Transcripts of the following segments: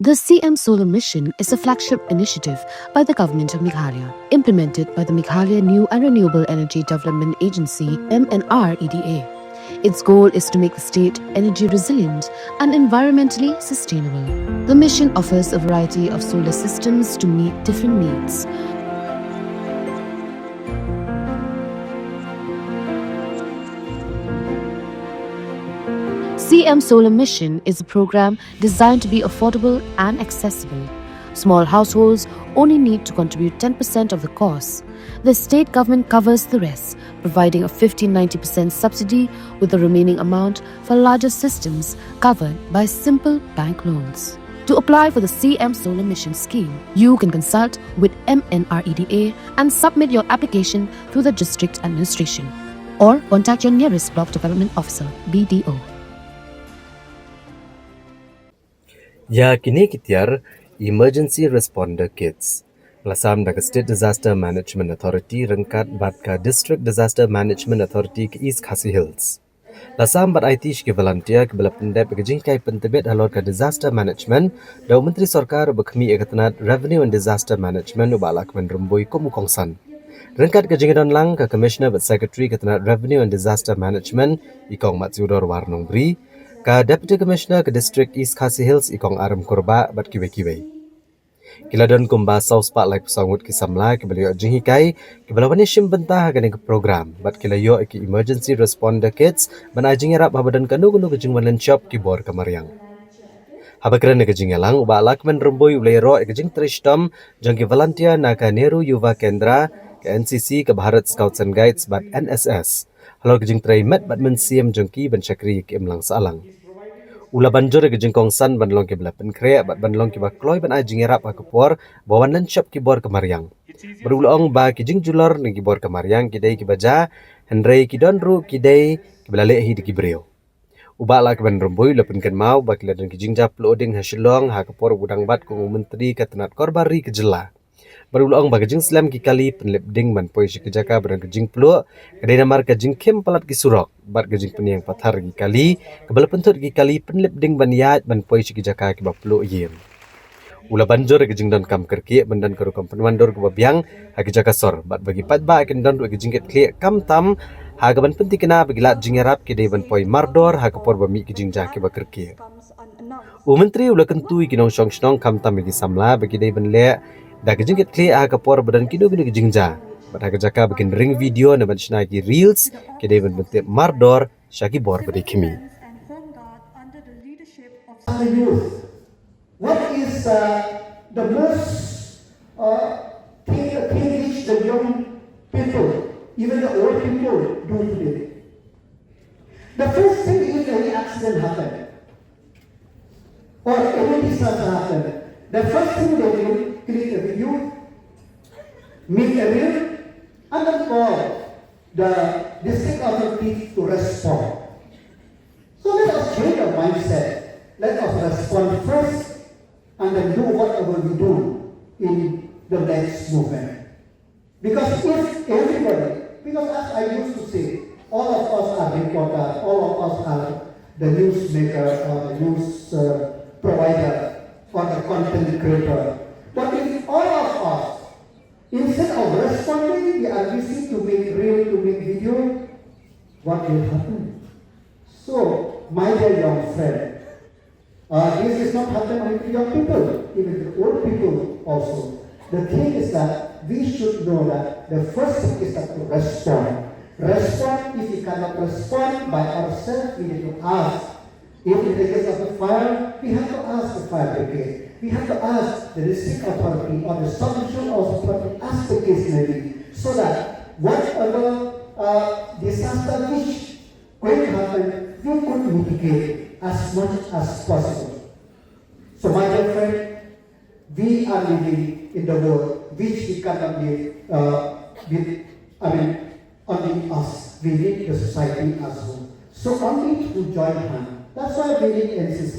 The CM Solar Mission is a flagship initiative by the Government of Meghalaya, implemented by the Meghalaya New and Renewable Energy Development Agency (MNREDA). Its goal is to make the state energy resilient and environmentally sustainable. The mission offers a variety of solar systems to meet different needs. CM Solar Mission is a program designed to be affordable and accessible. Small households only need to contribute 10% of the cost. The state government covers the rest, providing a 50-90% subsidy, with the remaining amount for larger systems covered by simple bank loans. To apply for the CM Solar Mission scheme, you can consult with MNREDA and submit your application through the district administration, or contact your nearest block development officer (BDO). Ya kini Tiar Emergency Responder Kits. Lasam daga State Disaster Management Authority rengkat bat ka District Disaster Management Authority ke East Khasi Hills. Lasam bat IT ke volunteer ke bela pendep ke jingkai pentebet halor ka disaster management dau Menteri Sarkar bekhmiekatanat Revenue and Disaster Management ubalak menrumbui kumukongsan. Rengkat ke jingedon lang ke Commissioner bat Secretary ketanat Revenue and Disaster Management ikong Matsudor Warnong Bri ka Deputy Commissioner ke District East Khasi Hills ikong Aram Korba bat kiwe-kiwe. Kiladon kumba saus pak lai pesangut ki samla ke beliau jinghikai ke belawani shim bentah ke ke program bat kilayo ki emergency responder kits ban ajing erap habadan kanu-kanu ke jingwan shop ki bor kamariang. Habakran ke jingelang uba lakmen rumbui ulero ke jing trishtam jang ki volunteer na ka Nehru Yuva Kendra ke NCC ke Bharat Scouts and Guides bat NSS. Halor ke jing trai met bat men CM jangki ban chakri ke imlang salang. Ula banjur ke jengkong san ban long ke bela penkre bat ban long ke ba kloi ban ajing erap ka por bawan lan shop ki bor kamariang. Berulong ba ki jing julor ning ki bor kamariang ki dei ki baja henrei ki don ru ki dei ki bela le hi ki breo. Uba la ke ban romboi la penken mau ba ki ladan ki jing jap loading ha Shillong ha ka por budang bat ku menteri ka tenat korbari ke jela. Berulong ba ke jing slam ki kali penlep ding ban poi shi ke jaka ban ke jing plo kedai namar ke jing kem palat ki surok bat ke jing peniang pathar ki kali ke bala pentut ki kali penlep ding ban yat ban poi shi ke jaka ki ba plo yem. Ula banjur ke jing don kam kerki bandan ke rukam penwandor ke babiang ha ke jaka sor bat bagi pat ba ke don ke jing ket kli kam tam ha ke ban penti kena bagi lat jing erap ke dei ban poi mardor ha ke por ba mi ke jing ja ke ba kerki. Menteri ula kentui ki nong shong shnong kam tam ki samla bagi dei ban le da ke jingket kli a kapor badan kido gini ke jingja bat ha jaka bikin ring video na ban shna ki reels ke dei ban bente mardor shaki bor bade kimi. What is the most thing which the young people, even the old people, do today? The first thing is any accident happen or any disaster happen. The first thing they do, click a video, make a reel, and then call the district authority to respond. So let us change our mindset. Let us respond first, and then do whatever we do in the next movement. Because if everybody, because as I used to say, all of us are reporters, all of us are the newsmaker or the news provider or the content creator. But if all of us, instead of responding, we are busy to make reel, to make video, what will happen? So, my dear young friend, this is not happening with young people, even the old people also. The thing is that we should know that the first thing is that to respond. Respond, if we cannot respond by ourselves, we need to ask. If in the case of the fire, we have to ask the fire brigade. We have to ask the district authority or the solution authority, ask the case maybe, so that whatever disaster which going to happen, we could mitigate as much as possible. So my dear friend, we are living in the world which we cannot live only us. We need the society as whole. So only to join hands. That's why we need NCC,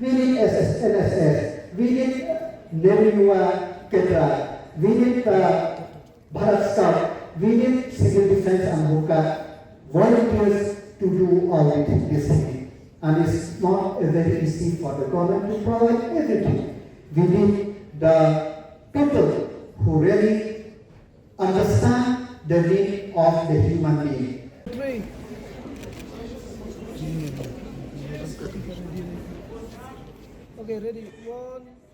we need NSS, we need Nehru Yuva Kendra, we need Bharat Scout, we need civil defense and Hoka volunteers to do all this thing. And it's not very easy for the government to provide everything. We need the people who really understand the need of the human being. Okay, ready. 1.